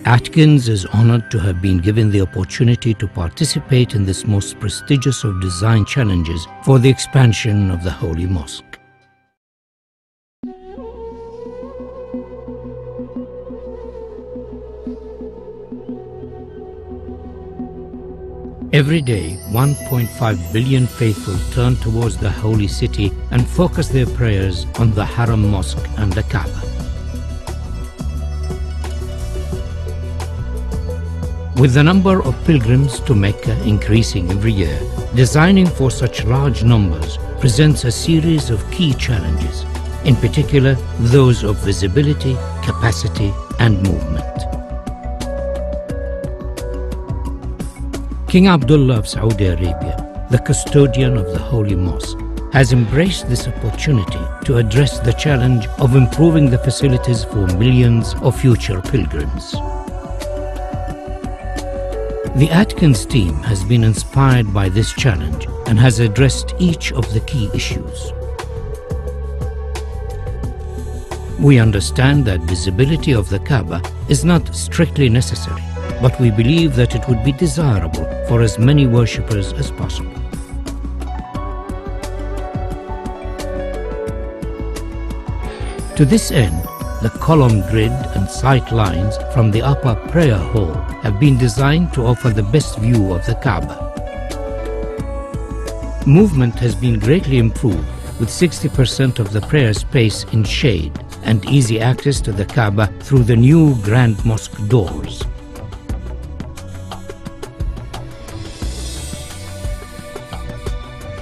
Atkins is honored to have been given the opportunity to participate in this most prestigious of design challenges for the expansion of the Holy Mosque. Every day, 1.5 billion faithful turn towards the holy city and focus their prayers on the Haram Mosque and the Kaaba. With the number of pilgrims to Mecca increasing every year, designing for such large numbers presents a series of key challenges, in particular those of visibility, capacity, and movement. King Abdullah of Saudi Arabia, the custodian of the Holy Mosque, has embraced this opportunity to address the challenge of improving the facilities for millions of future pilgrims. The Atkins team has been inspired by this challenge and has addressed each of the key issues. We understand that visibility of the Kaaba is not strictly necessary, but we believe that it would be desirable for as many worshippers as possible. To this end, the column grid and sight lines from the upper prayer hall have been designed to offer the best view of the Kaaba. Movement has been greatly improved, with 60% of the prayer space in shade and easy access to the Kaaba through the new Grand Mosque doors.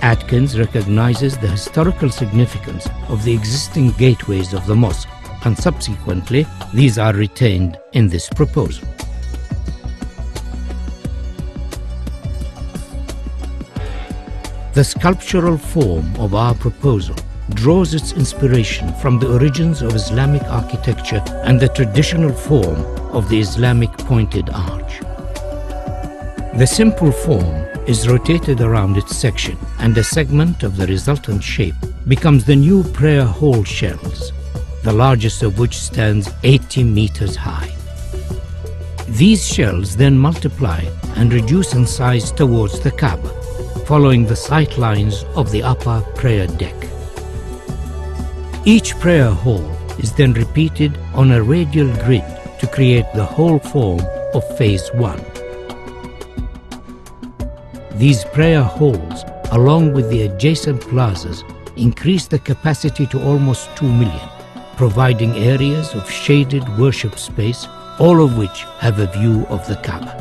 Atkins recognizes the historical significance of the existing gateways of the mosque, and subsequently these are retained in this proposal. The sculptural form of our proposal draws its inspiration from the origins of Islamic architecture and the traditional form of the Islamic pointed arch. The simple form is rotated around its section, and a segment of the resultant shape becomes the new prayer hall shells, the largest of which stands 80 meters high. These shells then multiply and reduce in size towards the Kaaba, following the sight lines of the upper prayer deck. Each prayer hall is then repeated on a radial grid to create the whole form of Phase 1. These prayer halls, along with the adjacent plazas, increase the capacity to almost 2 million, providing areas of shaded worship space, all of which have a view of the Kaaba.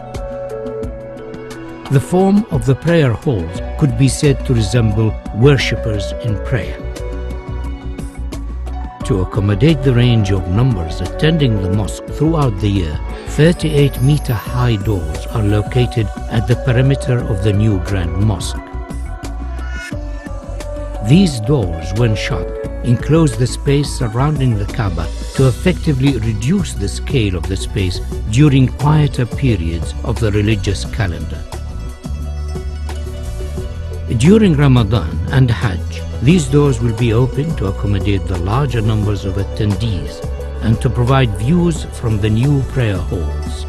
The form of the prayer halls could be said to resemble worshippers in prayer. To accommodate the range of numbers attending the mosque throughout the year, 38-meter-high doors are located at the perimeter of the new Grand Mosque. These doors, when shut, enclose the space surrounding the Kaaba to effectively reduce the scale of the space during quieter periods of the religious calendar. During Ramadan and Hajj, these doors will be open to accommodate the larger numbers of attendees and to provide views from the new prayer halls.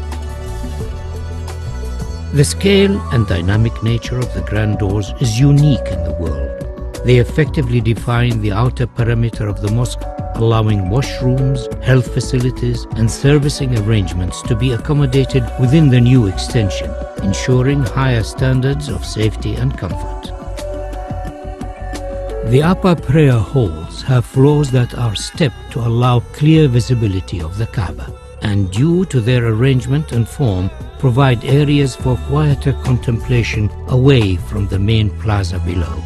The scale and dynamic nature of the grand doors is unique in the world. They effectively define the outer perimeter of the mosque, allowing washrooms, health facilities, and servicing arrangements to be accommodated within the new extension, ensuring higher standards of safety and comfort. The upper prayer halls have floors that are stepped to allow clear visibility of the Kaaba, and due to their arrangement and form, provide areas for quieter contemplation away from the main plaza below.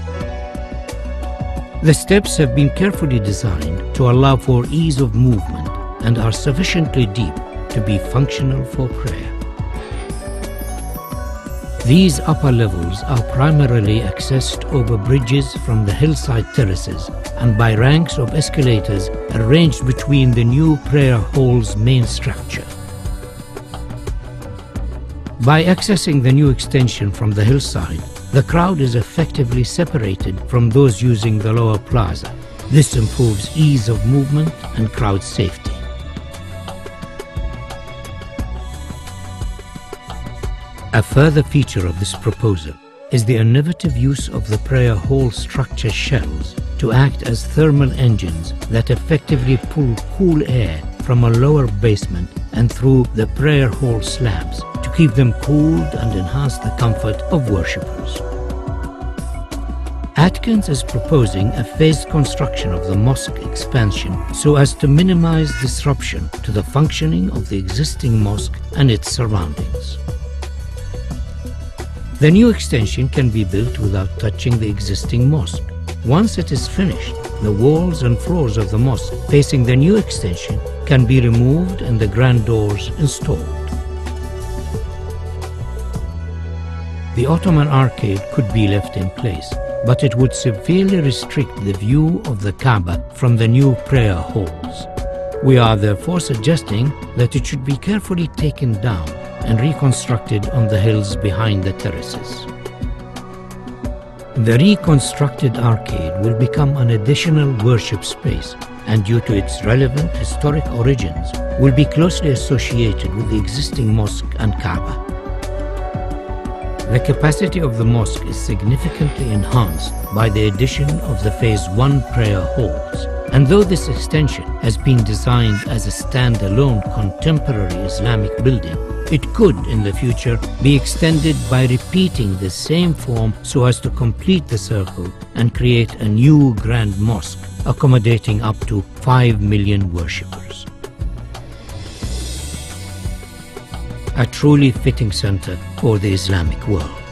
The steps have been carefully designed to allow for ease of movement and are sufficiently deep to be functional for prayer. These upper levels are primarily accessed over bridges from the hillside terraces and by ranks of escalators arranged between the new prayer hall's main structure. By accessing the new extension from the hillside, the crowd is effectively separated from those using the lower plaza. This improves ease of movement and crowd safety. A further feature of this proposal is the innovative use of the prayer hall structure shells to act as thermal engines that effectively pull cool air from a lower basement and through the prayer hall slabs to keep them cooled and enhance the comfort of worshippers. Atkins is proposing a phased construction of the mosque expansion so as to minimize disruption to the functioning of the existing mosque and its surroundings. The new extension can be built without touching the existing mosque. Once it is finished, the walls and floors of the mosque facing the new extension can be removed and the grand doors installed. The Ottoman arcade could be left in place, but it would severely restrict the view of the Kaaba from the new prayer halls. We are therefore suggesting that it should be carefully taken down and reconstructed on the hills behind the terraces. The reconstructed arcade will become an additional worship space and, due to its relevant historic origins, will be closely associated with the existing mosque and Kaaba. The capacity of the mosque is significantly enhanced by the addition of the Phase 1 prayer halls, and though this extension has been designed as a standalone contemporary Islamic building, it could in the future be extended by repeating the same form so as to complete the circle and create a new grand mosque accommodating up to 5 million worshippers. A truly fitting center for the Islamic world.